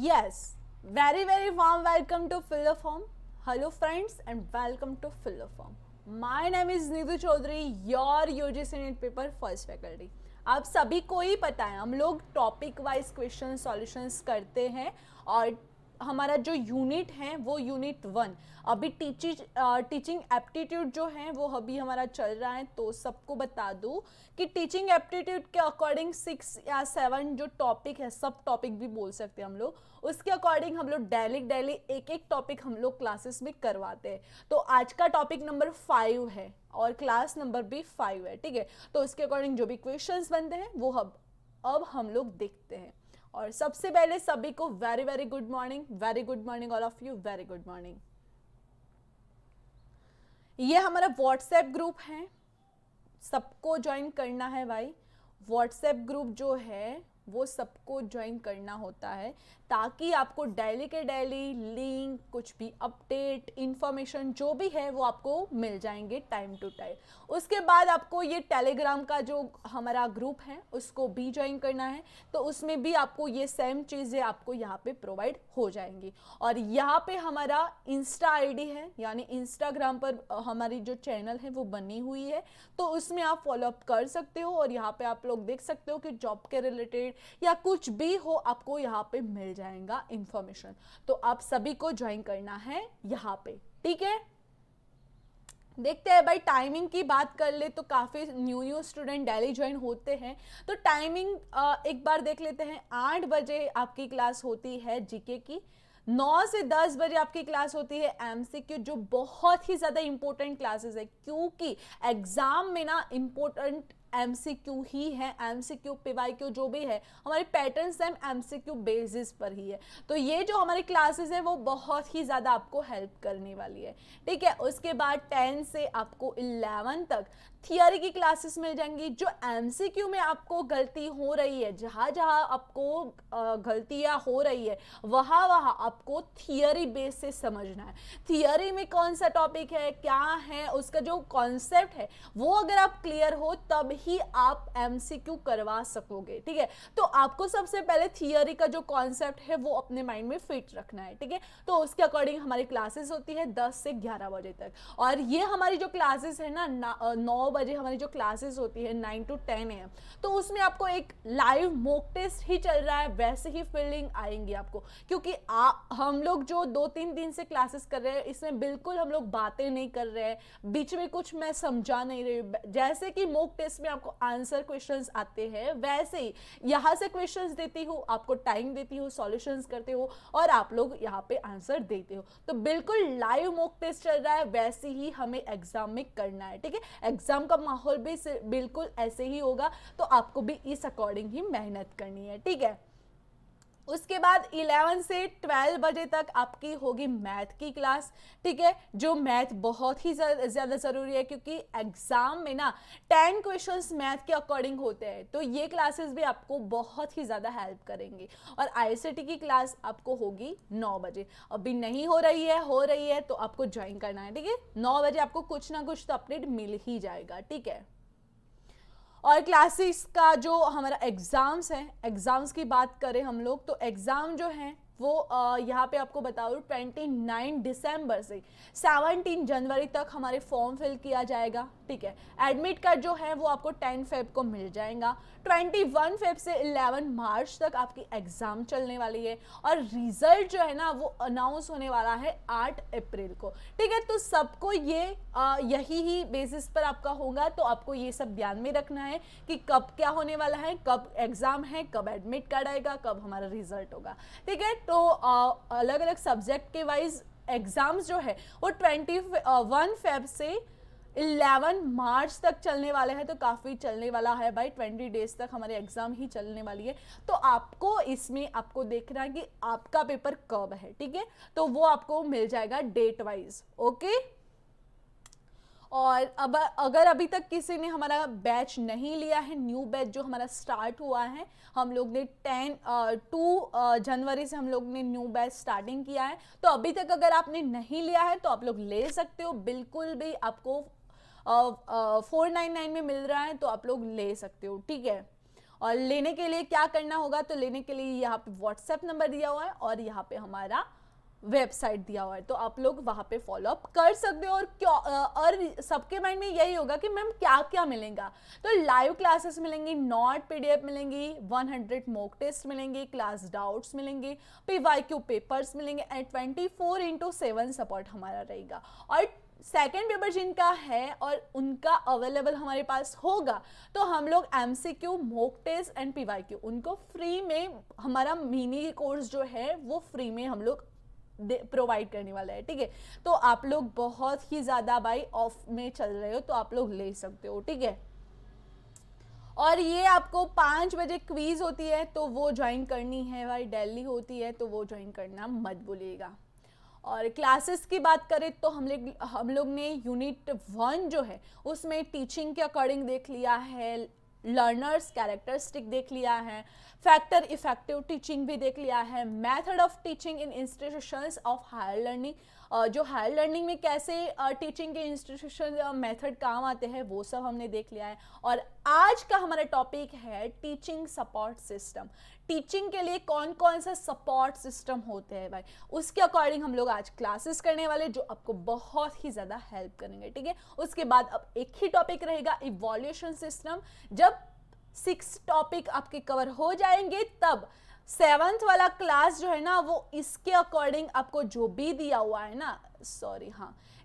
Yes, very warm welcome to Fill the Form. Hello friends and welcome to Fill the Form. My name is Neetu Chaudhary, your UGC NET paper first faculty. आप सभी को ही पता है हम लोग topic wise question solutions करते हैं और हमारा जो यूनिट है वो यूनिट 1 अभी टीचिंग एप्टीट्यूड जो है वो अभी हमारा चल रहा है. तो सबको बता दूं कि टीचिंग एप्टीट्यूड के अकॉर्डिंग 6 या 7 जो टॉपिक है, सब टॉपिक भी बोल सकते हैं हम लोग, उसके अकॉर्डिंग हम लोग डेली एक एक टॉपिक हम लोग क्लासेस में करवाते हैं. तो आज का टॉपिक नंबर 5 है और क्लास नंबर भी 5 है. ठीक है, तो उसके अकॉर्डिंग जो भी क्वेश्चंस बनते हैं वो अब हम लोग देखते हैं. और सबसे पहले सभी को very good morning all of you, very good morning. ये हमारा व्हाट्सएप ग्रुप है, सबको ज्वाइन करना है भाई. व्हाट्सएप ग्रुप जो है वो सबको ज्वाइन करना होता है ताकि आपको डेली के डेली लिंक, कुछ भी अपडेट, इंफॉर्मेशन जो भी है वो आपको मिल जाएंगे टाइम टू टाइम. उसके बाद आपको ये टेलीग्राम का जो हमारा ग्रुप है उसको भी ज्वाइन करना है. तो उसमें भी आपको ये सेम चीज़ें आपको यहाँ पे प्रोवाइड हो जाएंगी. और यहाँ पे हमारा इंस्टा आईडी है, यानी इंस्टाग्राम पर हमारी जो चैनल है वो बनी हुई है, तो उसमें आप फॉलोअप कर सकते हो. और यहाँ पे आप लोग देख सकते हो कि जॉब के रिलेटेड या कुछ भी हो आपको यहाँ पे मिल जाएगा इंफॉर्मेशन. तो आप सभी को ज्वाइन करना है यहाँ पे. ठीक है, देखते हैं भाई. टाइमिंग की बात कर ले तो काफ़ी न्यू स्टूडेंट डेली ज्वाइन होते हैं. तो टाइमिंग एक बार देख लेते हैं. 8 बजे आपकी क्लास होती है जीके की, 9 से 10 बजे आपकी क्लास होती है एमसीक्यू, जो बहुत ही ज़्यादा इंपॉर्टेंट क्लासेस है क्योंकि एग्जाम में ना इंपॉर्टेंट एमसीक्यू ही है. एमसीक्यू पीवाईक्यू जो भी है हमारे पैटर्न सेम एमसीक्यू बेसिस पर ही है. तो ये जो हमारी क्लासेस है वो बहुत ही ज़्यादा आपको हेल्प करने वाली है. ठीक है, उसके बाद 10 से आपको 11 तक थियरी की क्लासेस मिल जाएंगी. जो एमसीक्यू में आपको गलती हो रही है, जहाँ जहाँ आपको गलतियाँ हो रही है वहाँ आपको थियरी बेस से समझना है. थियरी में कौन सा टॉपिक है, क्या है, उसका जो कॉन्सेप्ट है वो अगर आप क्लियर हो तब ही आप एमसीक्यू करवा सकोगे. ठीक है, तो आपको सबसे पहले थियरी का जो कॉन्सेप्ट है वो अपने माइंड में फिट रखना है. ठीक है, तो उसके अकॉर्डिंग हमारी क्लासेस होती है 10 से 11 बजे तक. और ये हमारी जो क्लासेस है ना 9 बजे हमारी जो क्लासेस होती है 9 to 10 AM, तो उसमें आपको एक लाइव मॉक टेस्ट ही चल रहा है, वैसे ही फीलिंग आएंगी आपको. क्योंकि हम लोग जो 2-3 दिन से क्लासेस कर रहे हैं इसमें बिल्कुल हम लोग बातें नहीं कर रहे हैं, बीच में कुछ मैं समझा नहीं रही हूँ. जैसे कि मॉक टेस्ट में आपको आंसर क्वेश्चंस आते हैं वैसे ही यहाँ से क्वेश्चंस देती हूँ, आपको टाइम देती हूँ, सॉल्यूशंस करते हो और आप लोग यहाँ पे आंसर देते हो. तो बिल्कुल लाइव मॉक टेस्ट चल रहा है, वैसे ही हमें एग्जाम में करना है. ठीक है, एग्जाम का माहौल भी बिल्कुल ऐसे ही होगा, तो आपको भी इस अकॉर्डिंग ही मेहनत करनी है. ठीक है, उसके बाद 11 से 12 बजे तक आपकी होगी मैथ की क्लास. ठीक है, जो मैथ बहुत ही ज़्यादा ज़रूरी है क्योंकि एग्जाम में ना 10 क्वेश्चंस मैथ के अकॉर्डिंग होते हैं. तो ये क्लासेस भी आपको बहुत ही ज़्यादा हेल्प करेंगी. और आईसीटी की क्लास आपको होगी 9 बजे. अभी नहीं हो रही है तो आपको ज्वाइन करना है. ठीक है, 9 बजे आपको कुछ ना कुछ तो अपडेट मिल ही जाएगा. ठीक है, और क्लासेस का जो हमारा एग्ज़ाम्स है, एग्ज़ाम्स की बात करें हम लोग तो एग्ज़ाम जो है वो यहाँ पे आपको बता दूँ 29 दिसंबर से 17 जनवरी तक हमारे फॉर्म फिल किया जाएगा. ठीक है, एडमिट कार्ड जो है वो आपको 10 फेब को मिल जाएगा. 21 फेब से 11 मार्च तक आपकी एग्ज़ाम चलने वाली है और रिज़ल्ट जो है ना वो अनाउंस होने वाला है 8 अप्रैल को. ठीक है, तो सबको ये यही ही बेसिस पर आपका होगा. तो आपको ये सब ध्यान में रखना है कि कब क्या होने वाला है, कब एग्ज़ाम है, कब एडमिट कार्ड आएगा, कब हमारा रिजल्ट होगा. ठीक है, तो अलग अलग सब्जेक्ट के वाइज एग्ज़ाम्स जो है वो 21 फेब से 11 मार्च तक चलने वाले हैं. तो काफ़ी चलने वाला है भाई, 20 डेज तक हमारे एग्ज़ाम ही चलने वाली है. तो आपको इसमें आपको देखना है कि आपका पेपर कब है. ठीक है, तो वो आपको मिल जाएगा डेट वाइज. ओके, और अब अगर अभी तक किसी ने हमारा बैच नहीं लिया है, न्यू बैच जो हमारा स्टार्ट हुआ है, हम लोग ने 2 जनवरी से हम लोग ने न्यू बैच स्टार्टिंग किया है. तो अभी तक अगर आपने नहीं लिया है तो आप लोग ले सकते हो, बिल्कुल भी आपको 499 में मिल रहा है, तो आप लोग ले सकते हो. ठीक है, और लेने के लिए क्या करना होगा, तो लेने के लिए यहाँ पे व्हाट्सएप नंबर दिया हुआ है और यहाँ पे हमारा वेबसाइट दिया हुआ है, तो आप लोग वहाँ पे फॉलो अप कर सकते हो। और क्या और सबके माइंड में यही होगा कि मैम क्या क्या मिलेगा, तो लाइव क्लासेस मिलेंगी, नोट पीडीएफ मिलेंगी, 100 मॉक टेस्ट मिलेंगे, क्लास डाउट्स मिलेंगे, पीवाईक्यू पेपर्स मिलेंगे एंड 24/7 सपोर्ट हमारा रहेगा। और सेकेंड पेपर जिनका है और उनका अवेलेबल हमारे पास होगा, तो हम लोग MCQ, mock test and PYQ उनको फ्री में, हमारा मिनी कोर्स जो है वो फ्री में हम लोग प्रोवाइड करने वाला है, ठीक है। तो आप लोग बहुत ही ज़्यादा भाई ऑफ में चल रहे हो तो आप लोग ले सकते हो, ठीक है। और ये आपको 5 बजे क्वीज होती है तो वो ज्वाइन करनी है भाई, डेली होती है तो वो ज्वाइन करना मत भूलिएगा। और क्लासेस की बात करें तो हम लोग ने यूनिट 1 जो है उसमें टीचिंग के अकॉर्डिंग देख लिया है, लर्नर्स कैरेक्टरिस्टिक देख लिया है, फैक्टर इफेक्टिव टीचिंग भी देख लिया है, method of teaching in institutions of higher learning, जो हायर लर्निंग में कैसे टीचिंग के इंस्टीट्यूशन मेथड काम आते हैं वो सब हमने देख लिया है। और आज का हमारा टॉपिक है टीचिंग सपोर्ट सिस्टम। टीचिंग के लिए कौन कौन सा सपोर्ट सिस्टम होते हैं भाई, उसके अकॉर्डिंग हम लोग आज क्लासेस करने वाले जो आपको बहुत ही ज़्यादा हेल्प करेंगे, ठीक है। उसके बाद अब एक ही टॉपिक रहेगा इवोल्यूशन सिस्टम। जब 6 टॉपिक आपके कवर हो जाएंगे तब 7th वाला क्लास जो है ना वो इसके अकॉर्डिंग आपको जो भी दिया हुआ है ना,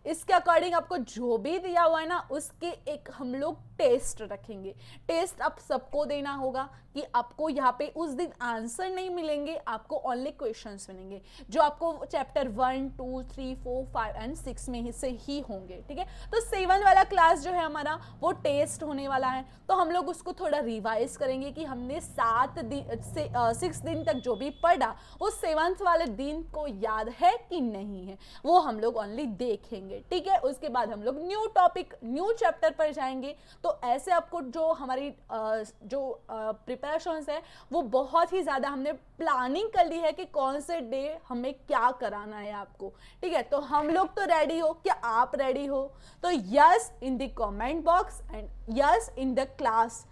इसके अकॉर्डिंग आपको जो भी दिया हुआ है ना उसके एक हम लोग टेस्ट रखेंगे। टेस्ट आप सबको देना होगा कि आपको यहाँ पे उस दिन आंसर नहीं मिलेंगे, आपको ओनली क्वेश्चंस मिलेंगे जो आपको चैप्टर 1, 2, 3, 4, 5 एंड 6 में से ही होंगे, ठीक है। तो 7 वाला क्लास जो है हमारा वो टेस्ट होने वाला है, तो हम लोग उसको थोड़ा रिवाइज करेंगे कि हमने 6 दिन तक जो भी पढ़ा वो 7th वाले दिन को याद है कि नहीं है, वो हम लोग ओनली देखेंगे, ठीक है। उसके बाद हम लोग न्यू टॉपिक, न्यू चैप्टर पर जाएंगे। तो ऐसे आपको जो हमारी प्रिपरेशंस है वो बहुत ही ज़्यादा हमने प्लानिंग कर ली है कि कौन से डे हमें क्या कराना है आपको, ठीक है। तो हम लोग तो रेडी हो, क्या आप रेडी हो? तो yes in the comment box and yes in the class,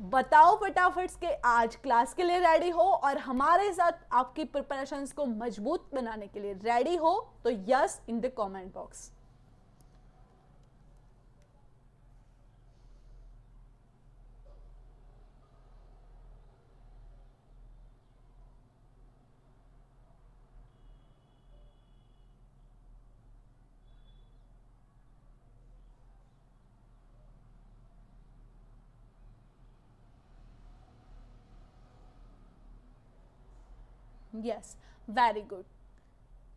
बताओ फटाफट के आज क्लास के लिए रेडी हो और हमारे साथ आपकी प्रिपरेशंस को मजबूत बनाने के लिए रेडी हो, तो yes in the comment box. Yes, very good.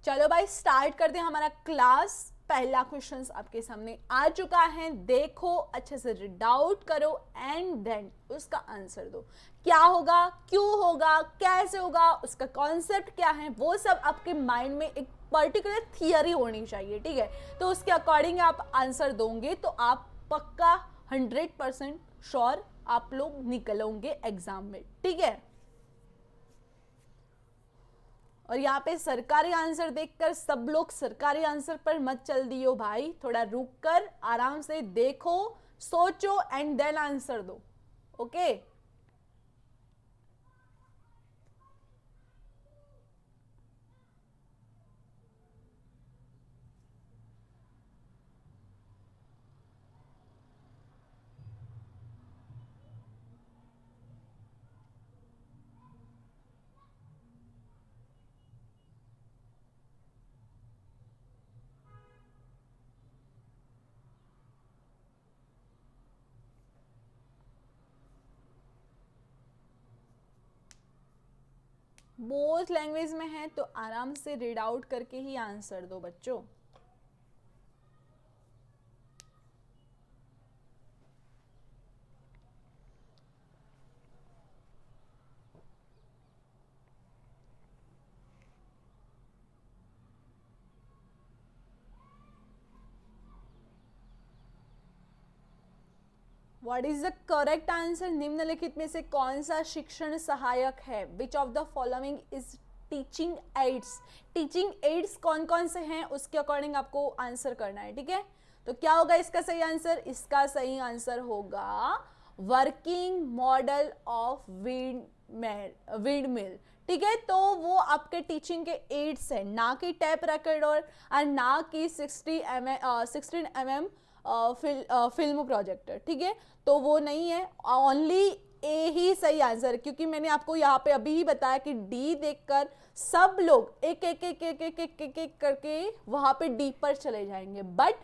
चलो भाई स्टार्ट करते हैं हमारा क्लास। पहला क्वेश्चन आपके सामने आ चुका है, देखो अच्छे से रीड आउट करो एंड देन उसका आंसर दो। क्या होगा, क्यों होगा, कैसे होगा, उसका कॉन्सेप्ट क्या है, वो सब आपके माइंड में एक पर्टिकुलर थियरी होनी चाहिए, ठीक है। तो उसके अकॉर्डिंग आप आंसर दोगे तो आप पक्का 100% श्योर आप लोग निकलोगे एग्जाम में, ठीक है। और यहाँ पे सरकारी आंसर देखकर सब लोग सरकारी आंसर पर मत चल दियो भाई, थोड़ा रुक कर आराम से देखो, सोचो एंड देन आंसर दो, ओके। बोथ लैंग्वेज में है तो आराम से रीड आउट करके ही आंसर दो बच्चों। What is the correct answer? निम्नलिखित में से कौन सा शिक्षण सहायक है? विच of the following is teaching ads? Teaching ads कौन कौन से हैं उसके अकॉर्डिंग आपको आंसर करना है, ठीक है। तो क्या होगा इसका सही आंसर? इसका सही आंसर होगा working model of wind mill. ठीक है, तो वो आपके टीचिंग के एड्स है, ना कि टैप रिकॉर्डर और ना कि 16 mm फिल्म प्रोजेक्टर। ठीक है, तो वो नहीं है, ओनली ए ही सही आंसर है, क्योंकि मैंने आपको यहाँ पे अभी ही बताया कि डी देखकर सब लोग एक एक एक एक एक एक एक एक करके वहां पे डी पर चले जाएंगे, बट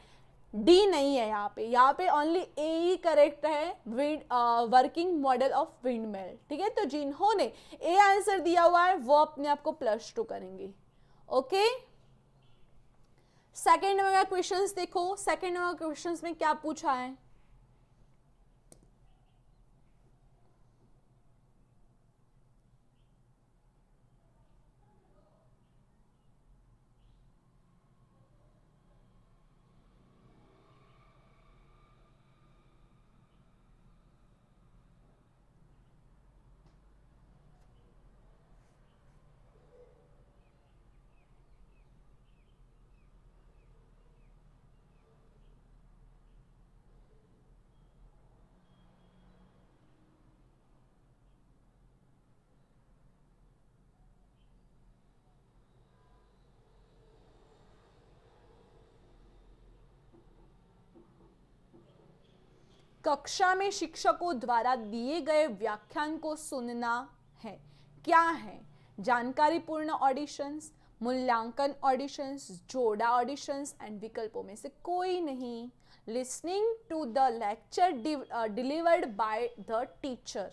डी नहीं है यहाँ पे ओनली ए ही करेक्ट है, working model of wind mill. ठीक है, तो जिन्होंने ए आंसर दिया हुआ है वो अपने आप को +2 करेंगे। ओके, सेकेंड नंबर का क्वेश्चंस देखो, सेकेंड नंबर क्वेश्चंस में क्या पूछा है। कक्षा में शिक्षकों द्वारा दिए गए व्याख्यान को सुनना है। क्या है? जानकारीपूर्ण ऑडिशंस, मूल्यांकन ऑडिशंस, जोड़ा ऑडिशंस एंड विकल्पों में से कोई नहीं। Listening to the lecture delivered by the teacher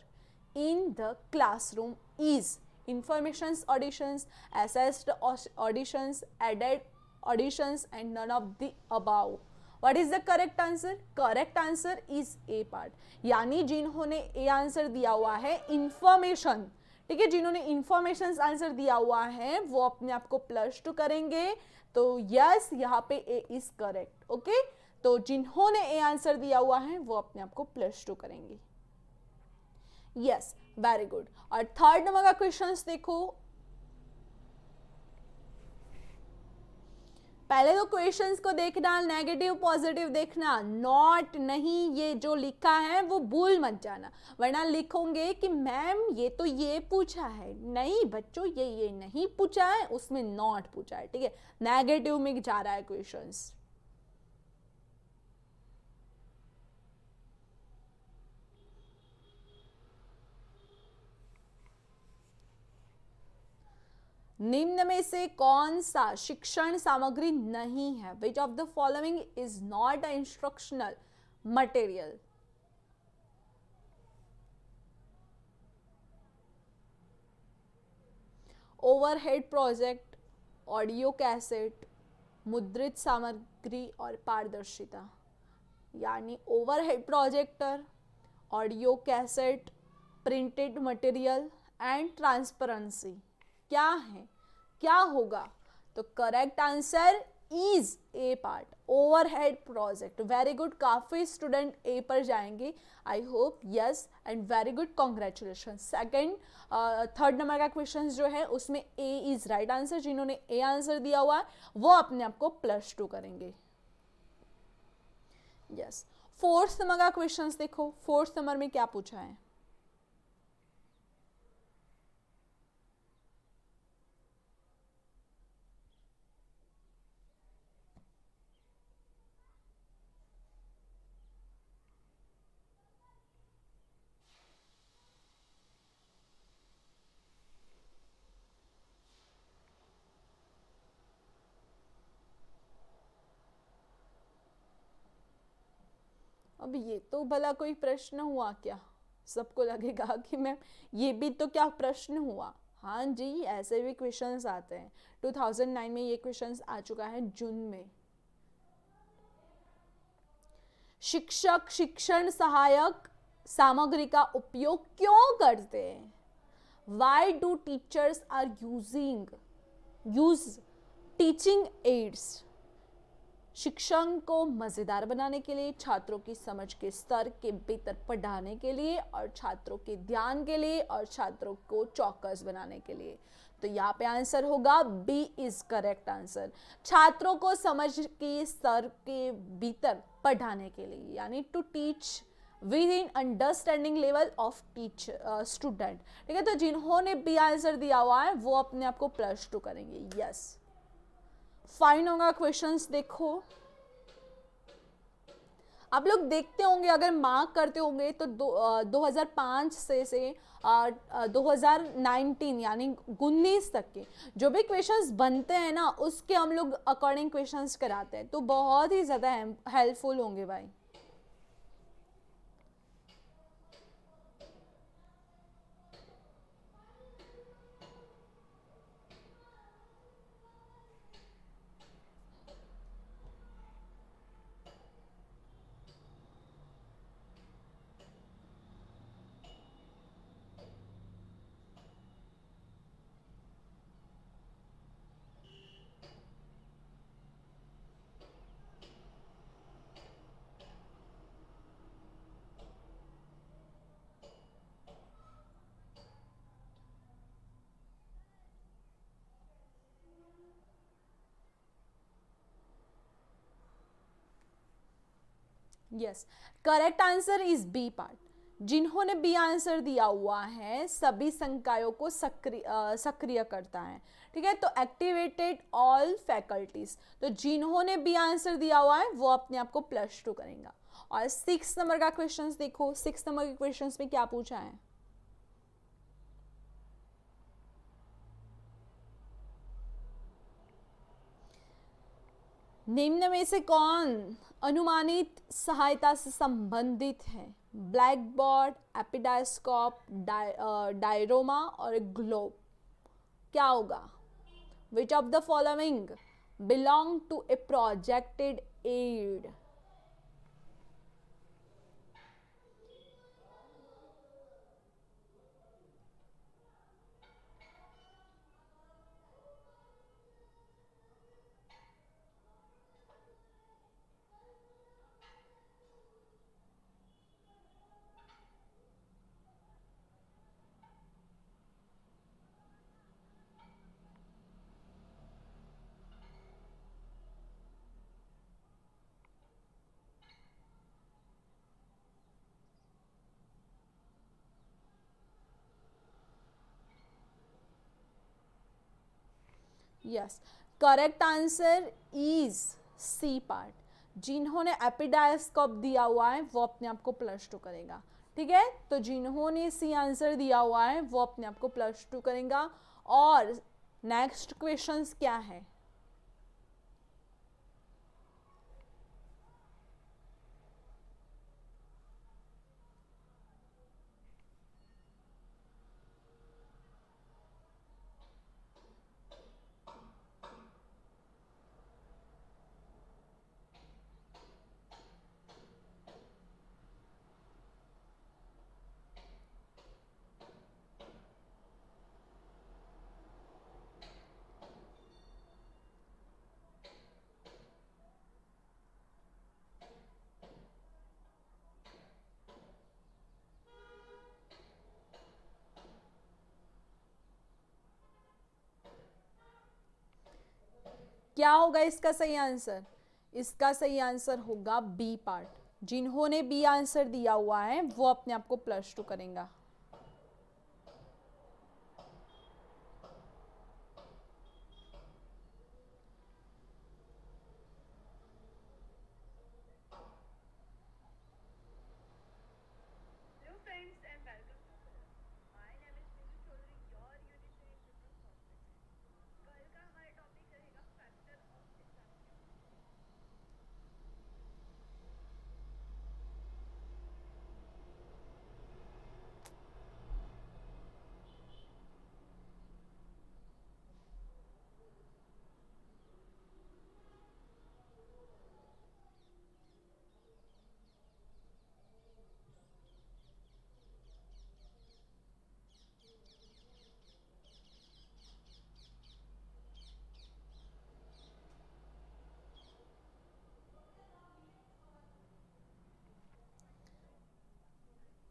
in the classroom is informations auditions, assessed auditions, added auditions and none of the above. What is the correct answer? Correct answer is A part. यानी जिन्होंने A answer दिया हुआ है information, ठीक है, जिन्होंने information answer दिया हुआ है वो अपने आप को +2 करेंगे। तो यस, यहाँ पे A इज करेक्ट। ओके, तो जिन्होंने A आंसर दिया हुआ है वो अपने आप को +2 करेंगे। Yes, very good. और थर्ड नंबर का क्वेश्चंस देखो, पहले तो क्वेश्चंस को देखना, नेगेटिव पॉजिटिव देखना, नॉट नहीं, ये जो लिखा है वो भूल मत जाना, वरना लिखोगे कि मैम ये तो ये पूछा है। नहीं बच्चों, ये नहीं पूछा है, उसमें नॉट पूछा है। ठीक है, नेगेटिव में जा रहा है क्वेश्चंस। निम्न में से कौन सा शिक्षण सामग्री नहीं है? विच of the following is not a instructional material? Overhead project, audio cassette, मुद्रित सामग्री और पारदर्शिता। यानी overhead projector, audio cassette, printed material and transparency क्या है, क्या होगा? तो correct answer is a part, overhead project. Very good, काफी स्टूडेंट ए पर जाएंगे, I hope. Yes and very good, congratulation. Second third number का क्वेश्चन जो है उसमें ए इज राइट आंसर। जिन्होंने ए आंसर दिया हुआ है वो अपने आप को +2 करेंगे। यस, फोर्थ नंबर का क्वेश्चन देखो, फोर्थ नंबर में क्या पूछा है। अब ये तो भला कोई प्रश्न हुआ क्या? सबको लगेगा कि मैम ये भी तो क्या प्रश्न हुआ। हाँ जी, ऐसे भी क्वेश्चंस आते हैं। 2009 में ये क्वेश्चंस आ चुका है जून में। शिक्षक शिक्षण सहायक सामग्री का उपयोग क्यों करते हैं? Why do teachers are use teaching aids? शिक्षण को मज़ेदार बनाने के लिए, छात्रों की समझ के स्तर के बेहतर पढ़ाने के लिए, और छात्रों के ध्यान के लिए, और छात्रों को चौकस बनाने के लिए। तो यहाँ पे आंसर होगा बी इज करेक्ट आंसर। छात्रों को समझ के स्तर के भीतर पढ़ाने के लिए, यानी to teach within understanding level of teacher student. ठीक है, तो जिन्होंने बी आंसर दिया हुआ है वो अपने आप को +2 करेंगे। यस, फाइन होगा क्वेश्चंस। देखो आप लोग देखते होंगे, अगर मार्क करते होंगे तो 2005 से 2019 यानी 19 तक के जो भी क्वेश्चंस बनते हैं ना, उसके हम लोग अकॉर्डिंग क्वेश्चंस कराते हैं, तो बहुत ही ज़्यादा हेल्पफुल होंगे भाई। Yes, correct answer is B part. जिन्होंने बी आंसर दिया हुआ है सभी संकायों को सक्रिय करता है। ठीक है, तो एक्टिवेटेड ऑल फैकल्टीज, तो जिन्होंने बी आंसर दिया हुआ है वो अपने आप को +2 करेंगे। और 6 नंबर का क्वेश्चन देखो, 6 नंबर के क्वेश्चन में क्या पूछा है। निम्न में से कौन अनुमानित सहायता से संबंधित है। ब्लैक बोर्ड, एपिडास्कोप, डायरोमा और ग्लोब। क्या होगा। Which of the following belong to a projected aid. Yes, correct answer is C part. जिन्होंने एपिडास्कोप दिया हुआ है वो अपने आप को +2 करेगा। ठीक है, तो जिन्होंने सी आंसर दिया हुआ है वो अपने आप को +2 करेगा। और नेक्स्ट क्वेश्चंस क्या है। क्या होगा इसका सही आंसर। इसका सही आंसर होगा बी पार्ट। जिन्होंने बी आंसर दिया हुआ है वो अपने आप को +2 करेगा।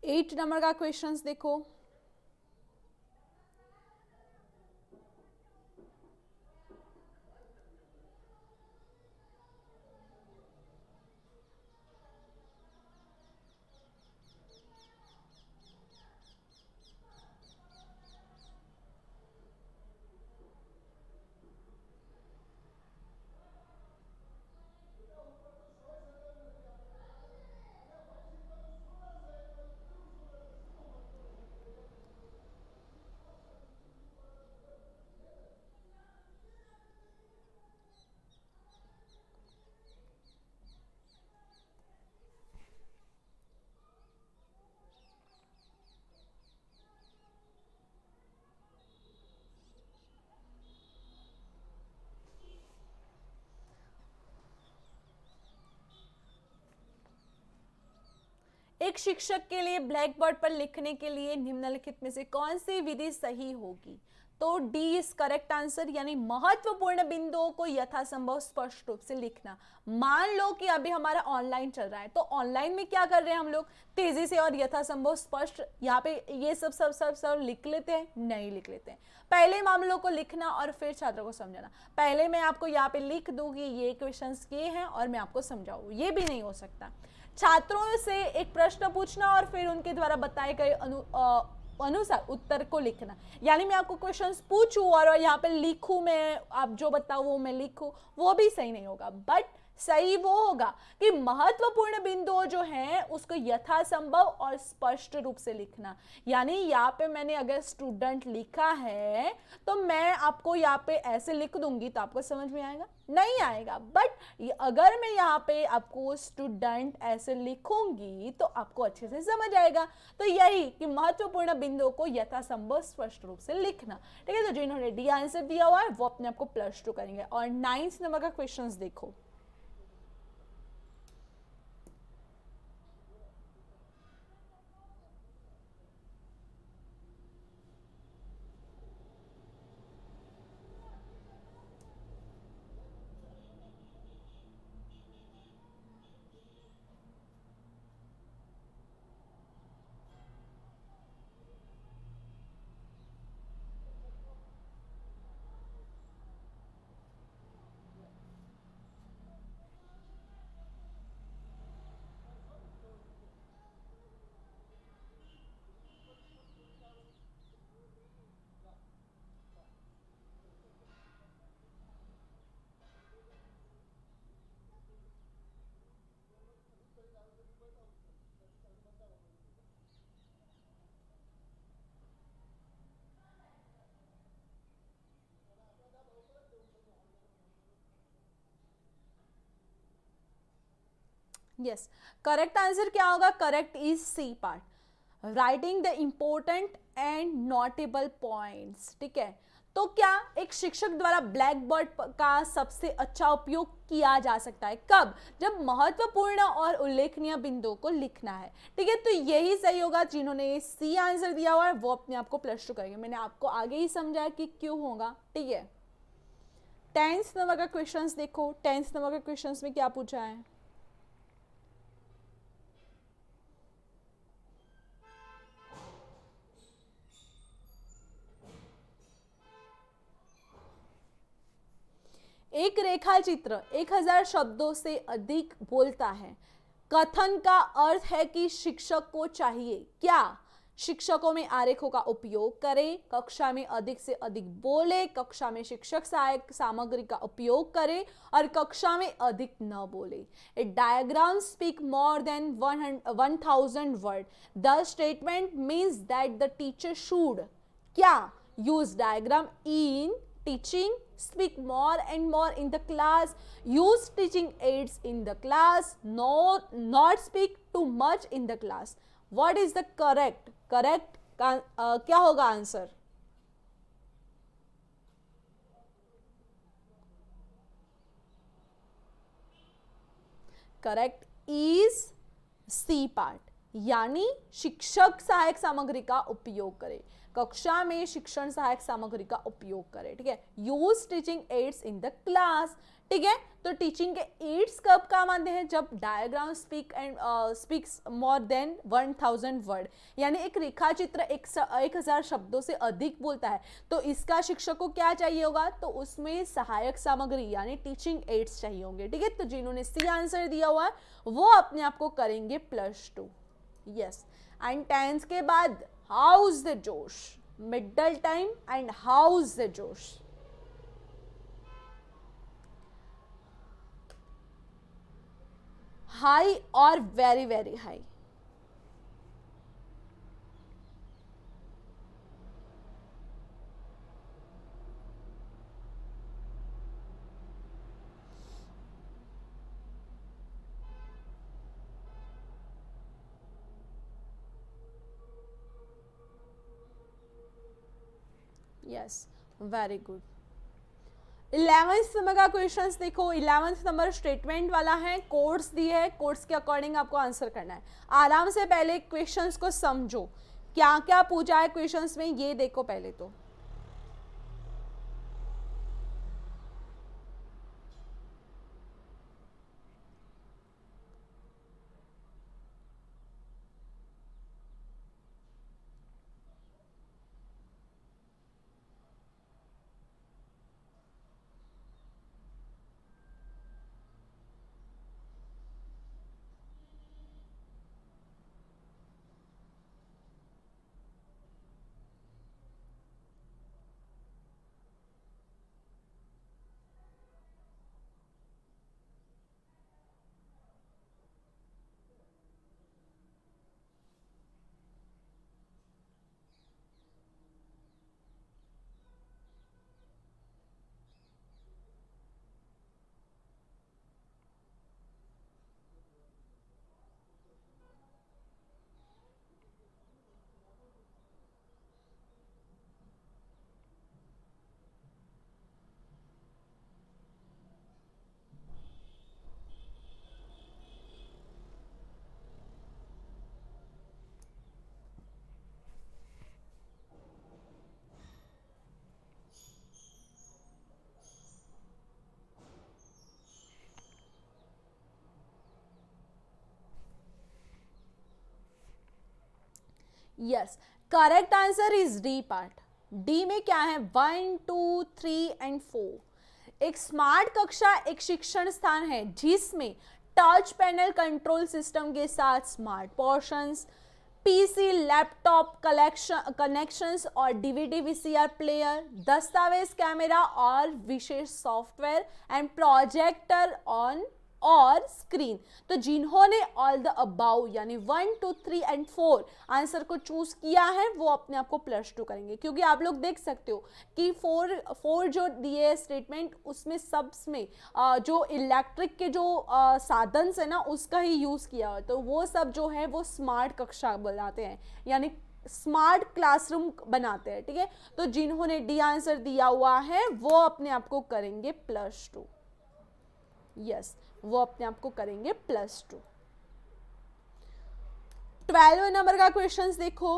एट नंबर का क्वेश्चंस देखो। एक शिक्षक के लिए ब्लैक बोर्ड पर लिखने के लिए निम्नलिखित में से कौन सी विधि सही होगी? तो डी इज करेक्ट आंसर, यानी महत्वपूर्ण बिंदुओं को यथासंभव स्पष्ट रूप से लिखना। मान लो कि अभी हमारा ऑनलाइन चल रहा है, तो ऑनलाइन में क्या कर रहे हैं हम लोग, तेजी से और यथासंभव स्पष्ट यहाँ पे ये सब लिख लेते हैं, नहीं लिख लेते हैं। पहले मामलों को लिखना और फिर छात्रों को समझाना। पहले मैं आपको यहाँ पे लिख दूंगी ये क्वेश्चंस ये हैं और मैं आपको समझाऊँ, ये भी नहीं हो सकता। छात्रों से एक प्रश्न पूछना और फिर उनके द्वारा बताए गए अनुसार उत्तर को लिखना, यानी मैं आपको क्वेश्चंस पूछूं और यहाँ पे लिखूं, मैं आप जो बताओ वो मैं लिखूं, वो भी सही नहीं होगा। बट सही वो होगा कि महत्वपूर्ण बिंदुओं जो हैं उसको यथासंभव और स्पष्ट रूप से लिखना। यानी यहाँ पे मैंने अगर स्टूडेंट लिखा है तो मैं आपको यहाँ पे ऐसे लिख दूंगी तो आपको समझ में आएगा? नहीं आएगा। बट अगर मैं यहाँ पे आपको स्टूडेंट ऐसे लिखूंगी तो आपको अच्छे से समझ आएगा। तो यही कि महत्वपूर्ण बिंदुओं को यथासंभव स्पष्ट रूप से लिखना। ठीक है, तो जिन्होंने डी आंसर दिया हुआ है वो अपने आप को +2 करेंगे। और 9th नंबर का क्वेश्चन देखो। यस, करेक्ट आंसर क्या होगा? Correct is C part, writing the important and notable points. ठीक है, तो क्या एक शिक्षक द्वारा ब्लैक बोर्ड का सबसे अच्छा उपयोग किया जा सकता है? कब? जब महत्वपूर्ण और उल्लेखनीय बिंदुओं को लिखना है। ठीक है, तो यही सही होगा। जिन्होंने सी आंसर दिया हुआ है वो अपने आप को +2 करेंगे। मैंने आपको आगे ही समझाया कि क्यों होगा। ठीक है, 10th नंबर का क्वेश्चन देखो। 10th नंबर का क्वेश्चन में क्या पूछा है? एक रेखा चित्र 1000 शब्दों से अधिक बोलता है। कथन का अर्थ है कि शिक्षक को चाहिए क्या? शिक्षकों में आरेखों का उपयोग करें, कक्षा में अधिक से अधिक बोले, कक्षा में शिक्षक सहायक सामग्री का उपयोग करें और कक्षा में अधिक न बोले। A diagram speak more than 1000 word. The statement means that the teacher should क्या? Use diagram in teaching, speak more and more in the class, use teaching aids in the class, not speak too much in the class. What is the correct क्या होगा answer? Correct is C part, यानी शिक्षक सहायक सामग्री का उपयोग करें, कक्षा में शिक्षण सहायक सामग्री का उपयोग करें। ठीक है, use teaching ads in the class. ठीक है, तो टीचिंग के एड्स कब काम आते हैं? जब डायग्राम स्पीक्स मोर देन 1000 वर्ड, यानी एक रेखा चित्र 1000 शब्दों से अधिक बोलता है, तो इसका शिक्षक को क्या चाहिए होगा? तो उसमें सहायक सामग्री यानी टीचिंग एड्स चाहिए होंगे। ठीक है, तो जिन्होंने सी आंसर दिया हुआ है वो अपने आप को करेंगे +2। यस, एंड 10th के बाद हाउस द जोश, middle time and house the जोश। हाई और very very high. Yes, very good. 11th number का क्वेश्चन देखो, 11th नंबर स्टेटमेंट वाला है, कोड्स दिए है, कोड्स के अकॉर्डिंग आपको आंसर करना है। आराम से पहले क्वेश्चंस को समझो, क्या क्या पूछा है क्वेश्चंस में ये देखो पहले तो। Yes, correct answer is D part. D में क्या है, 1 2 3 एंड 4। एक स्मार्ट कक्षा एक शिक्षण स्थान है जिसमें टच पैनल कंट्रोल सिस्टम के साथ smart portions, PC, laptop connections और डीवीडी वीसीआर प्लेयर, दस्तावेज कैमरा और विशेष सॉफ्टवेयर एंड प्रोजेक्टर ऑन और स्क्रीन। तो जिन्होंने ऑल द अबाउ यानी 1 2 3 एंड 4 आंसर को चूज किया है वो अपने आप को +2 करेंगे, क्योंकि आप लोग देख सकते हो कि 4 जो दिए स्टेटमेंट उसमें सबस में जो इलेक्ट्रिक के जो साधन है ना उसका ही यूज किया है, तो वो सब जो है वो स्मार्ट कक्षा बनाते हैं, यानी स्मार्ट क्लासरूम बनाते हैं। ठीक है, तो जिन्होंने डी आंसर दिया हुआ है वो अपने आप को करेंगे +2। यस, वो अपने आप को करेंगे +2। 12वें नंबर का क्वेश्चन देखो,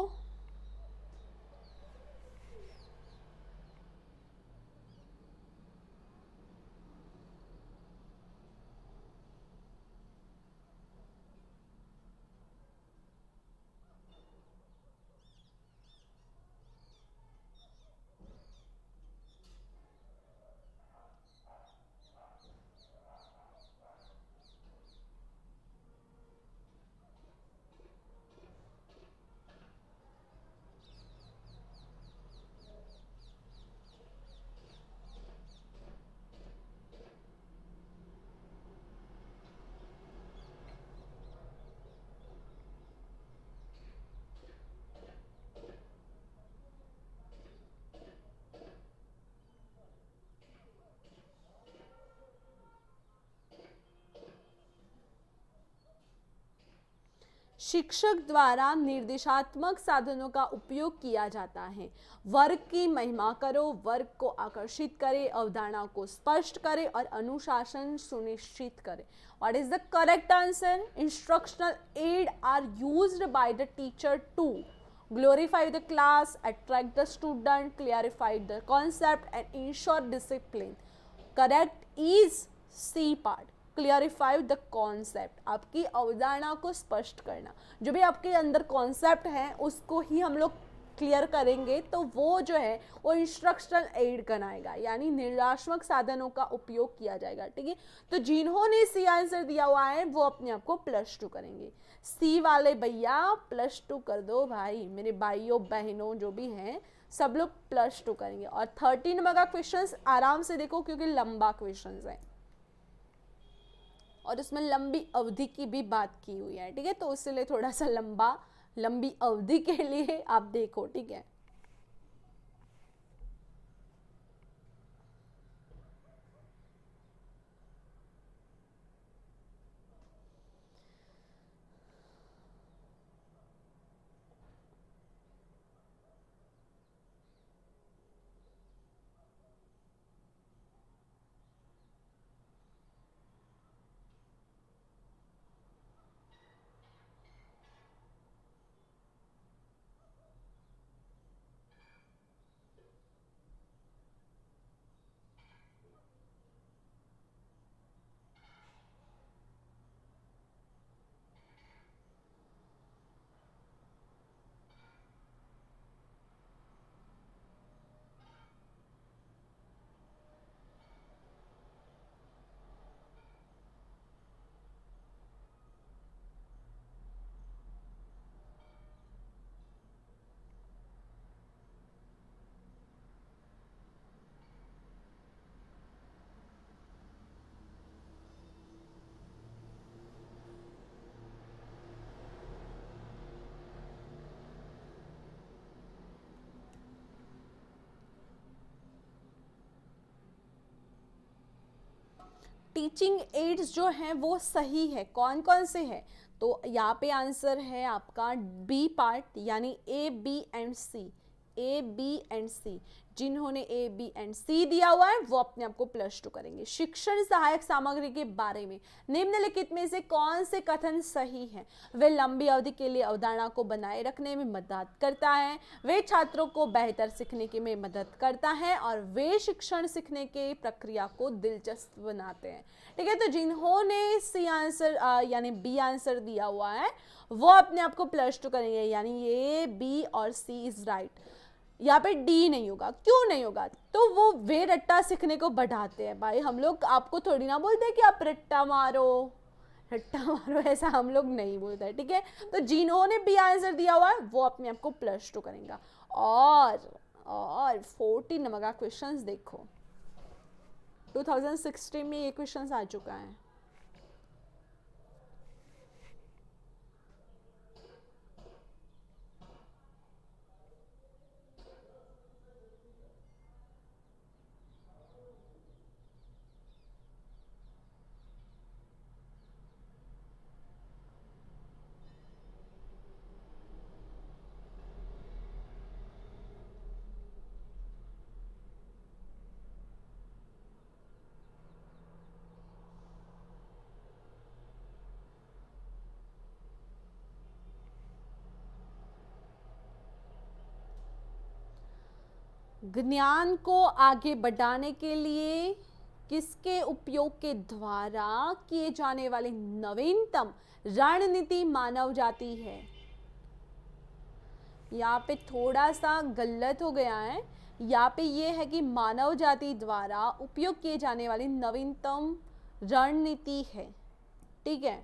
शिक्षक द्वारा निर्देशात्मक साधनों का उपयोग किया जाता है। वर्ग की महिमा करो, वर्ग को आकर्षित करे, अवधारणा को स्पष्ट करे और अनुशासन सुनिश्चित करे। What is the correct answer? Instructional aid are used by the teacher to glorify the class, attract the student, clarify the concept and ensure discipline. Correct is C part, clarify the concept। आपकी अवधारणा को स्पष्ट करना, जो भी आपके अंदर concept है उसको ही हम लोग क्लियर करेंगे तो वो जो है वो इंस्ट्रक्शनल एड बनाएगा, यानी निर्देशात्मक साधनों का उपयोग किया जाएगा। ठीक है, तो जिन्होंने सी आंसर दिया हुआ है वो अपने आप को +2 करेंगे। सी वाले भैया +2 कर दो भाई, मेरे भाइयों बहनों जो भी हैं सब लोग +2 करेंगे। और 13 नंबर का क्वेश्चन आराम से देखो क्योंकि लंबा क्वेश्चन है और उसमें लंबी अवधि की भी बात की हुई है। ठीक है, तो इसलिए थोड़ा सा लंबी अवधि के लिए आप देखो। ठीक है, टीचिंग एड्स जो हैं वो सही है, कौन कौन से हैं, तो यहाँ पे आंसर है आपका बी पार्ट, यानी A B and C, A B and C. जिन्होंने ए बी एंड सी दिया हुआ है वो अपने आप को +2 करेंगे। शिक्षण सहायक सामग्री के बारे में निम्नलिखित में से कौन से कथन सही हैं? वे लंबी अवधि के लिए अवधारणा को बनाए रखने में मदद करता है, वे छात्रों को बेहतर सीखने के में मदद करता है, और वे शिक्षण सीखने के प्रक्रिया को दिलचस्प बनाते हैं। ठीक है, तो जिन्होंने सी आंसर यानी बी आंसर दिया हुआ है वो अपने आप को +2 करेंगे, यानी ये बी और सी इज राइट। यहाँ पे डी नहीं होगा, क्यों नहीं होगा? तो वो वे रट्टा सीखने को बढ़ाते हैं। भाई हम लोग आपको थोड़ी ना बोलते हैं कि आप रट्टा मारो, रट्टा मारो, ऐसा हम लोग नहीं बोलते हैं। ठीक है, तो जिन्होंने बी आंसर दिया हुआ है वो अपने आप को +2 करेंगे। और 14 नंबर का क्वेश्चन देखो, 2016 में ये क्वेश्चन आ चुका है। ज्ञान को आगे बढ़ाने के लिए किसके उपयोग के द्वारा किए जाने वाली नवीनतम रणनीति मानव जाति है? यहाँ पे थोड़ा सा गलत हो गया है, यहाँ पे ये है कि मानव जाति द्वारा उपयोग किए जाने वाली नवीनतम रणनीति है। ठीक है,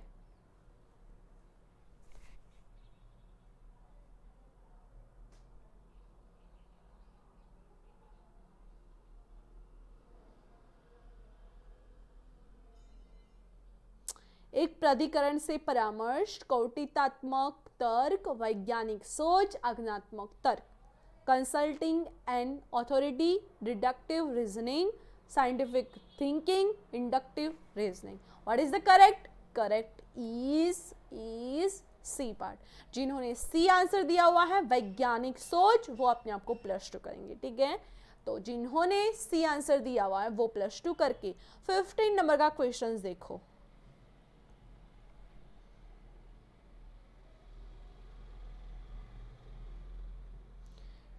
एक प्राधिकरण से परामर्श, कौटितात्मक तर्क, वैज्ञानिक सोच, आज्ञात्मक तर्क, consulting and authority, deductive reasoning, scientific thinking, inductive reasoning. What is the correct? Correct is C part. जिन्होंने सी आंसर दिया हुआ है वैज्ञानिक सोच, वो अपने आप को +2 करेंगे। ठीक है, तो जिन्होंने सी आंसर दिया हुआ है वो +2 करके 15 नंबर का क्वेश्चन देखो।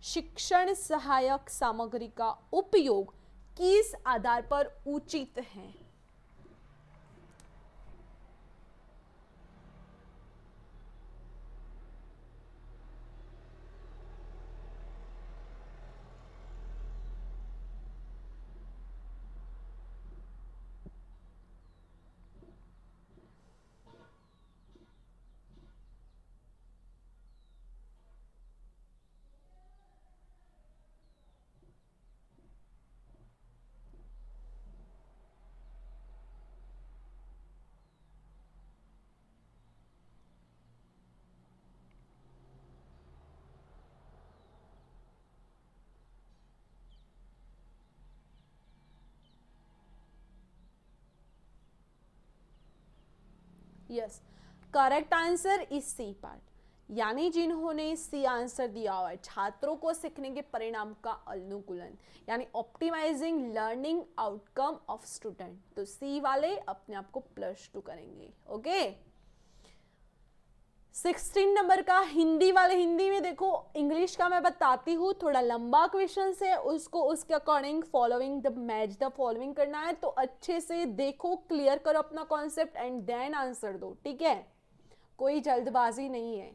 शिक्षण सहायक सामग्री का उपयोग किस आधार पर उचित है? Yes, correct answer is C part, यानी जिन्होंने सी आंसर दिया हुआ है छात्रों को सीखने के परिणाम का अनुकूलन, यानी optimising learning outcome of student, तो सी वाले अपने आप को +2 करेंगे। ओके, 16 नंबर का हिंदी वाले, हिंदी में देखो, इंग्लिश का मैं बताती हूँ, थोड़ा लंबा क्वेश्चन है, उसको उसके according following the match the following करना है, तो अच्छे से देखो, क्लियर करो अपना कॉन्सेप्ट एंड देन आंसर दो। ठीक है, कोई जल्दबाजी नहीं है।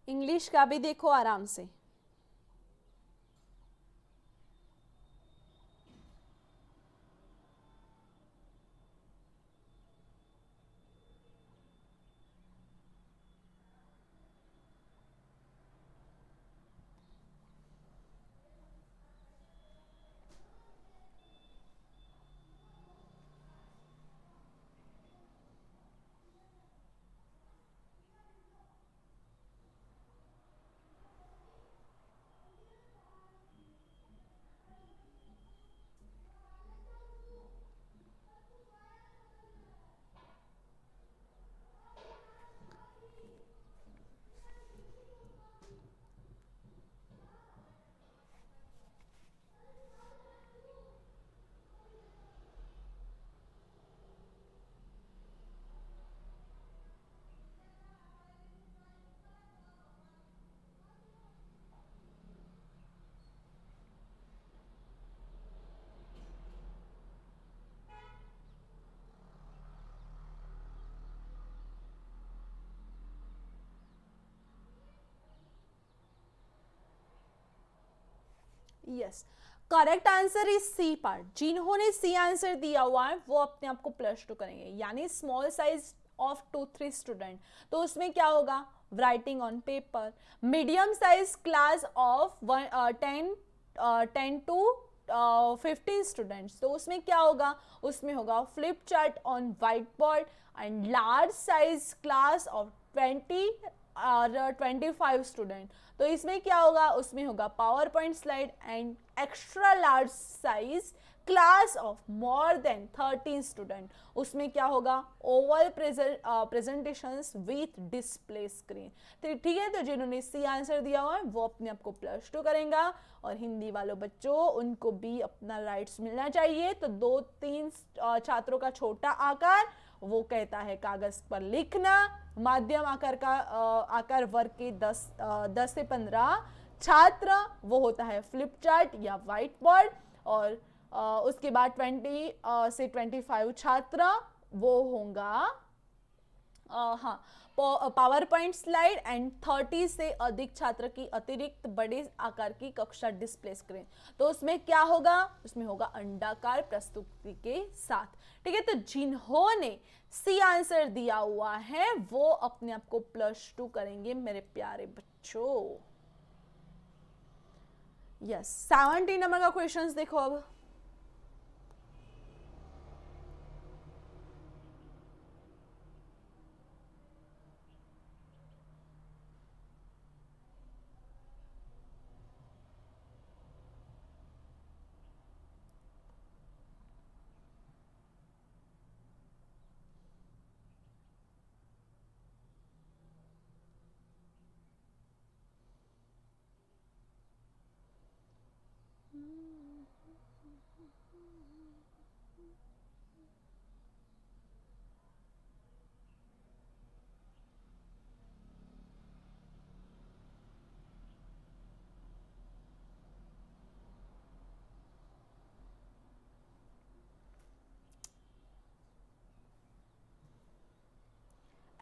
इंग्लिश का भी देखो आराम से। Yes, correct answer is C part. जिन्होंने सी आंसर दिया हुआ है वो अपने आप को +2 करेंगे, यानी स्मॉल साइज ऑफ 2-3 स्टूडेंट, तो उसमें क्या होगा, writing on paper. Medium size class of 10 to 15 students, तो उसमें क्या होगा, उसमें होगा flip chart on whiteboard. And large size class of 20 और 25 स्टूडेंट, तो इसमें क्या होगा, उसमें होगा power point slide. And extra large size class of more than 13 student, उसमें क्या होगा, Oval presentations with display screen. तो ठीक है, तो जिन्होंने सी आंसर दिया हुआ है वो अपने आप को +2 करेंगे। और हिंदी वालों बच्चों, उनको भी अपना राइट्स मिलना चाहिए। तो 2-3 छात्रों का छोटा आकार, वो कहता है कागज पर लिखना। माध्यम आकार का आकार वर्ग के 10 से 15 छात्र, वो होता है फ्लिप चार्ट या व्हाइट बोर्ड। और उसके बाद 20 से 25 छात्र, वो होगा हाँ, पावर पॉइंट स्लाइड। एंड 30 से अधिक छात्र की अतिरिक्त बड़े आकार की कक्षा डिस्प्ले स्क्रीन, तो उसमें क्या होगा, उसमें होगा अंडाकार प्रस्तुति के साथ। ठीक है, तो जिन्होंने सी आंसर दिया हुआ है वो अपने आप को +2 करेंगे मेरे प्यारे बच्चों। यस, 17 नंबर का क्वेश्चन देखो अब।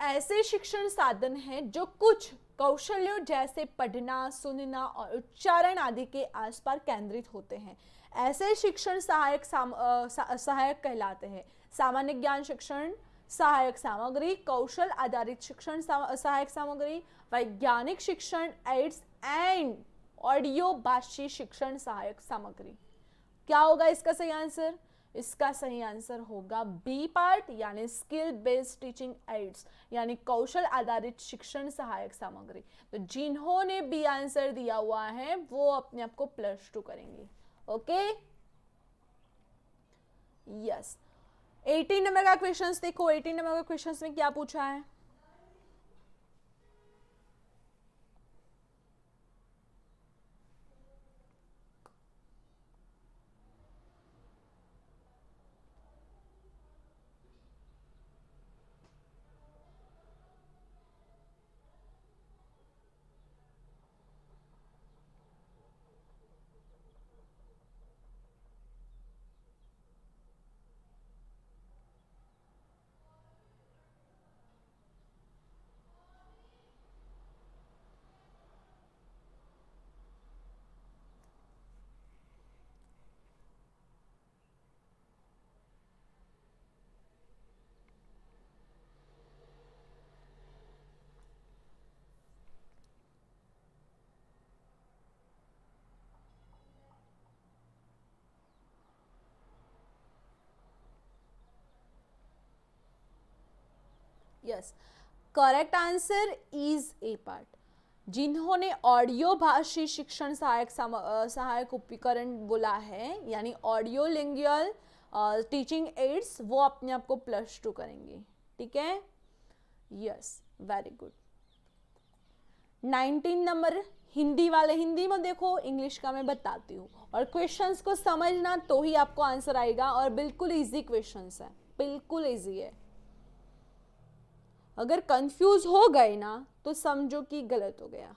ऐसे शिक्षण साधन हैं जो कुछ कौशल्यों जैसे पढ़ना, सुनना और उच्चारण आदि के आसपास केंद्रित होते हैं। ऐसे शिक्षण सहायक कहलाते हैं। सामान्य ज्ञान शिक्षण सहायक सामग्री, कौशल आधारित शिक्षण सहायक सामग्री, वैज्ञानिक शिक्षण एड्स एंड ऑडियो भाषी शिक्षण सहायक सामग्री। क्या होगा इसका सही आंसर? इसका सही आंसर होगा बी पार्ट, यानी स्किल बेस्ड टीचिंग एड्स, यानी कौशल आधारित शिक्षण सहायक सामग्री। तो जिन्होंने बी आंसर दिया हुआ है वो अपने आप को +2 करेंगे। Okay, yes. 18 नंबर का क्वेश्चन देखो। 18 नंबर का क्वेश्चन में क्या पूछा है? Yes, correct answer is a part. जिन्होंने ऑडियो भाषी शिक्षण सहायक उपकरण बोला है, यानी ऑडियो लिंगुअल टीचिंग एड्स, वो अपने आप को +2 करेंगे। ठीक है, yes, very good. 19 number Hindi वाले, हिंदी में देखो, इंग्लिश का मैं बताती हूँ, और क्वेश्चंस को समझना तो ही आपको आंसर आएगा, और बिल्कुल इजी क्वेश्चंस है, बिल्कुल इजी है। अगर कंफ्यूज हो गए ना तो समझो कि गलत हो गया।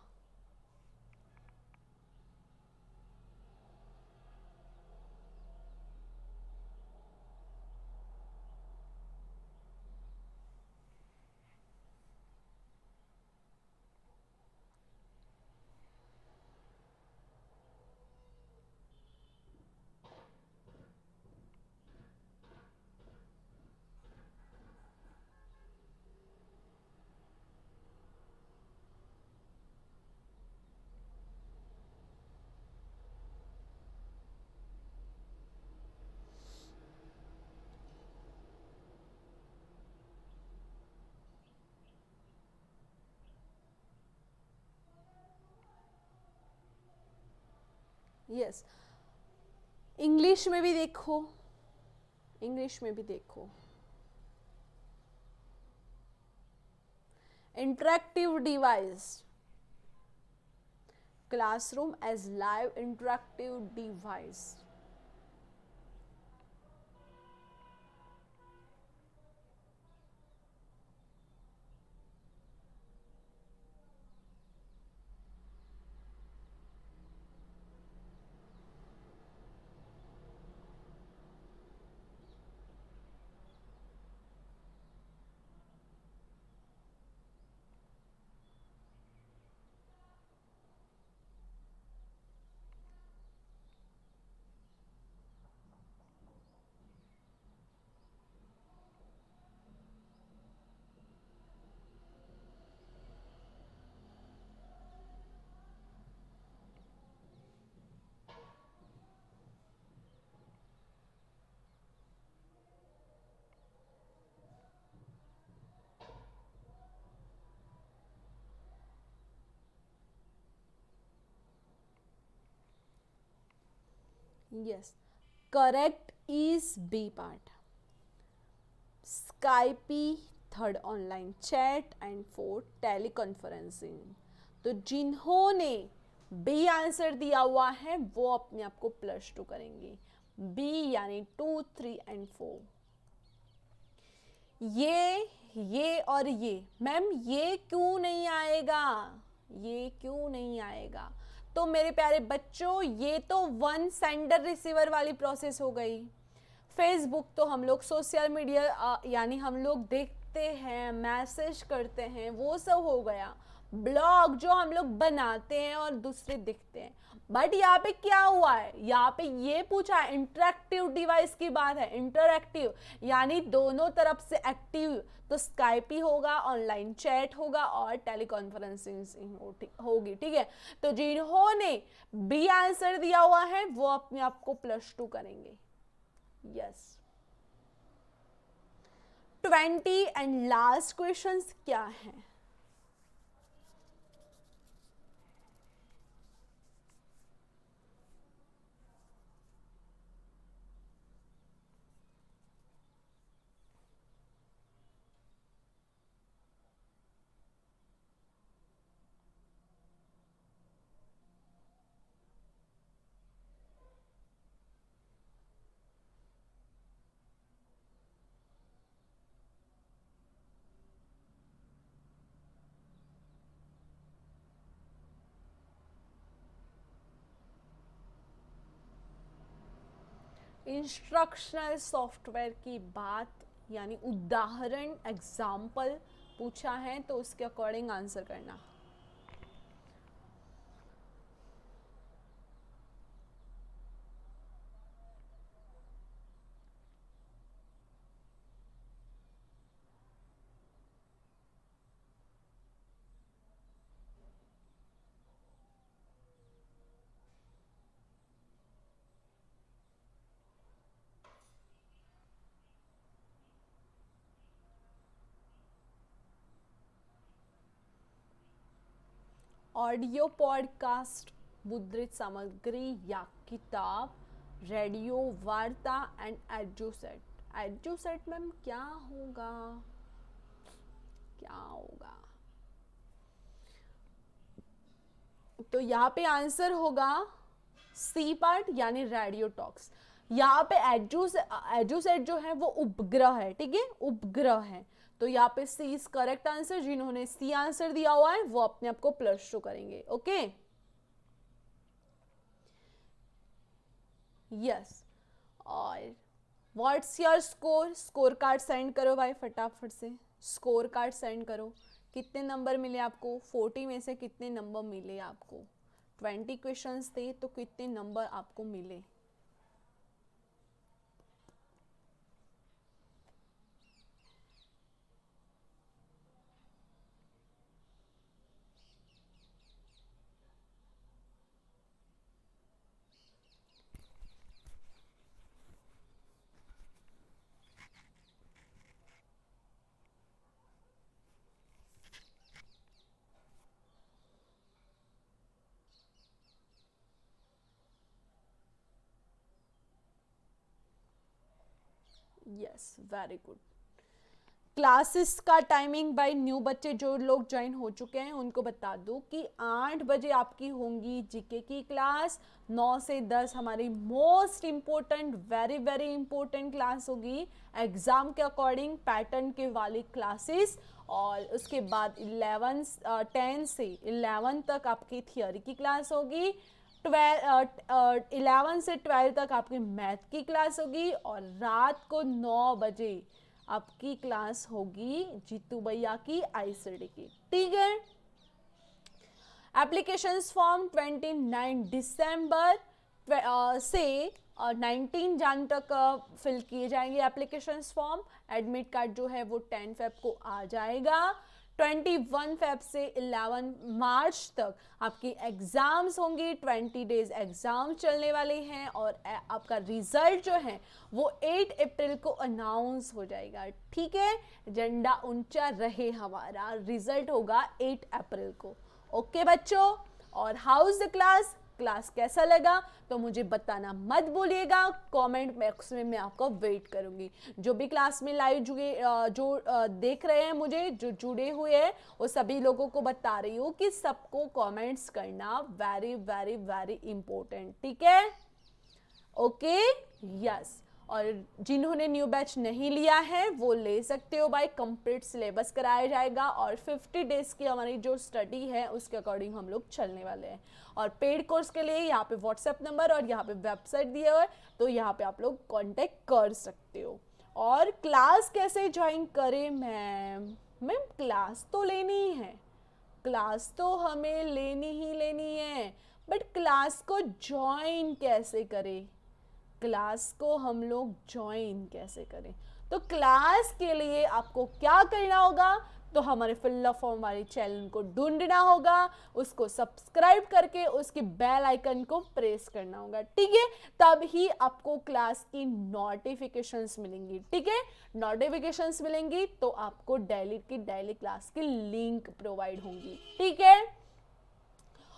यस, इंग्लिश में भी देखो, इंग्लिश में भी देखो। Interactive device, classroom as live interactive device. Yes, correct is B part. Skype, third online chat, and fourth teleconferencing. तो जिन्होंने बी आंसर दिया हुआ है वो अपने आप को +2 करेंगे। बी यानी 2, 3 एंड 4। ये और ये, मैम ये क्यों नहीं आएगा, ये क्यों नहीं आएगा? तो मेरे प्यारे बच्चों, ये तो वन सेंडर रिसीवर वाली प्रोसेस हो गई। फेसबुक तो हम लोग सोशल मीडिया यानी हम लोग देखते हैं, मैसेज करते हैं, वो सब हो गया। ब्लॉग जो हम लोग बनाते हैं और दूसरे दिखते हैं। बट यहाँ पे क्या हुआ है, यहाँ पे ये पूछा है, इंटरेक्टिव डिवाइस की बात है। इंटरएक्टिव यानी दोनों तरफ से एक्टिव, तो स्काइप ही होगा, ऑनलाइन चैट होगा, और टेलीकॉन्फ्रेंसिंग होगी। ठीक है, तो जिन्होंने बी आंसर दिया हुआ है वो अपने आप को +2 करेंगे। यस, 20 एंड लास्ट क्वेश्चंस क्या है? इंस्ट्रक्शनल सॉफ्टवेयर की बात, यानी उदाहरण, एग्जाम्पल पूछा है, तो उसके अकॉर्डिंग आंसर करना। ऑडियो पॉडकास्ट, मुद्रित सामग्री या किताब, रेडियो, वार्ता एंड एडुसेट। एडुसेट मैम क्या होगा, क्या होगा? तो यहाँ पे आंसर होगा सी पार्ट यानी रेडियो टॉक्स। यहाँ पे एडुसेट जो है वो उपग्रह है, ठीक है, उपग्रह है। तो यहाँ पे सी इज करेक्ट आंसर। जिन्होंने सी आंसर दिया हुआ है वो अपने आप को प्लस टू करेंगे। Okay, yes. और what's your score? Score card send करो भाई फटाफट से, स्कोर कार्ड सेंड करो। कितने नंबर मिले आपको? 40 में से कितने नंबर मिले आपको? 20 क्वेश्चंस थे तो कितने नंबर आपको मिले? Yes, very good. क्लासेस का टाइमिंग बाय न्यू बच्चे जो लोग ज्वाइन हो चुके हैं उनको बता दूं कि 8 बजे आपकी होंगी जीके की क्लास, 9 से 10 हमारी most important, very very important class होगी एग्जाम के अकॉर्डिंग पैटर्न के वाली क्लासेस। और उसके बाद 10 से 11 तक आपकी थियोरी की क्लास होगी, 11 से 12 तक आपकी मैथ की क्लास होगी, और रात को 9 बजे आपकी क्लास होगी जीतू भैया की आईसीडी की, ठीक है। एप्लीकेशंस फॉर्म 29 दिसंबर से 19 जन तक फिल किए जाएंगे एप्लीकेशंस फॉर्म। एडमिट कार्ड जो है वो 10 फेब को आ जाएगा। 21 फेब से 11 मार्च तक आपकी एग्जाम्स होंगी, 20 डेज एग्जाम चलने वाले हैं, और आपका रिजल्ट जो है वो 8 अप्रैल को अनाउंस हो जाएगा, ठीक है। झंडा ऊंचा रहे हमारा, रिजल्ट होगा 8 अप्रैल को। ओके बच्चों, और how is the class? Class कैसा लगा तो मुझे बताना मत भूलिएगा, कमेंट बॉक्स में मैं आपको वेट करूंगी। जो भी क्लास में लाइव देख रहे हैं मुझे, जो जुड़े हुए हैं, वो सभी लोगों को बता रही हूँ कि सबको कमेंट्स करना वेरी वेरी वेरी इंपॉर्टेंट, ठीक है। Okay, yes. और जिन्होंने न्यू बैच नहीं लिया है वो ले सकते हो भाई, कंप्लीट सिलेबस कराया जाएगा, और 50 डेज की हमारी जो स्टडी है उसके अकॉर्डिंग हम लोग चलने वाले हैं। और पेड कोर्स के लिए यहाँ पे व्हाट्सएप नंबर और यहाँ पे वेबसाइट दिए हुए, तो यहाँ पे आप लोग कांटेक्ट कर सकते हो। और क्लास कैसे ज्वाइन करें मैम? मैम क्लास तो लेनी है, क्लास तो हमें लेनी ही लेनी है, बट क्लास को ज्वाइन कैसे करें? क्लास को हम लोग ज्वाइन कैसे करें? तो क्लास के लिए आपको क्या करना होगा? तो हमारे फिल अप फॉर्म वाले चैनल को ढूंढना होगा, उसको सब्सक्राइब करके उसके बेल आइकन को प्रेस करना होगा, ठीक है। तब ही आपको क्लास की नोटिफिकेशंस मिलेंगी, ठीक है। नोटिफिकेशंस मिलेंगी तो आपको डेली क्लास की लिंक प्रोवाइड होंगी, ठीक है।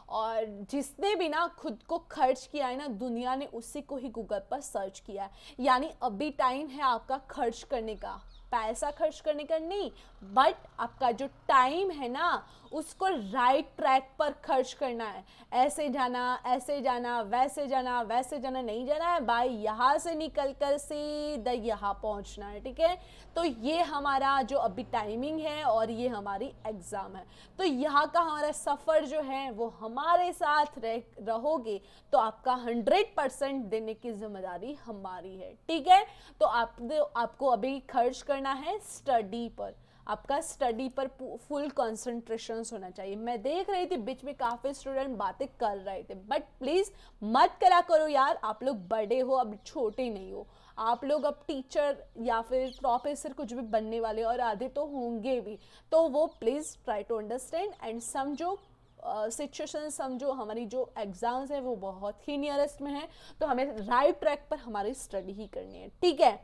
और जिसने भी ना खुद को खर्च किया है ना, दुनिया ने उसी को ही गूगल पर सर्च किया है। यानी अभी टाइम है आपका खर्च करने का, पैसा खर्च करने का नहीं, बट आपका जो टाइम है ना उसको राइट ट्रैक पर खर्च करना है। ऐसे जाना वैसे जाना नहीं जाना है भाई, यहाँ से निकल कर सीधा यहाँ पहुँचना है, ठीक है। तो ये हमारा जो अभी टाइमिंग है और ये हमारी एग्ज़ाम है, तो यहाँ का हमारा सफ़र जो है वो हमारे साथ रहोगे तो आपका 100% देने की जिम्मेदारी हमारी है, ठीक है। तो आपको अभी खर्च करना है स्टडी पर, आपका स्टडी पर फुल कंसंट्रेशन होना चाहिए। मैं देख रही थी बीच में काफ़ी स्टूडेंट बातें कर रहे थे, बट प्लीज़ मत करा करो यार, आप लोग बड़े हो, अब छोटे नहीं हो। आप लोग अब टीचर या फिर प्रोफेसर कुछ भी बनने वाले, और आधे तो होंगे भी, तो वो please try to understand and समझो सिचुएशन, समझो हमारी जो एग्ज़ाम्स है वो बहुत ही नियरेस्ट में है, तो हमें राइट ट्रैक पर हमारी स्टडी ही करनी है, ठीक है।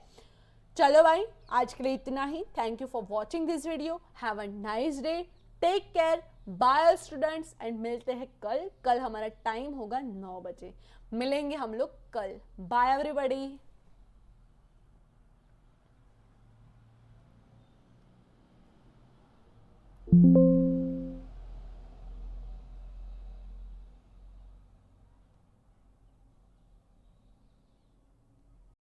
चलो भाई, आज के लिए इतना ही। Thank you for watching this video. Have a nice day, take care, bye students, and मिलते हैं कल। कल हमारा टाइम होगा 9 बजे। मिलेंगे हम लोग कल। Bye everybody.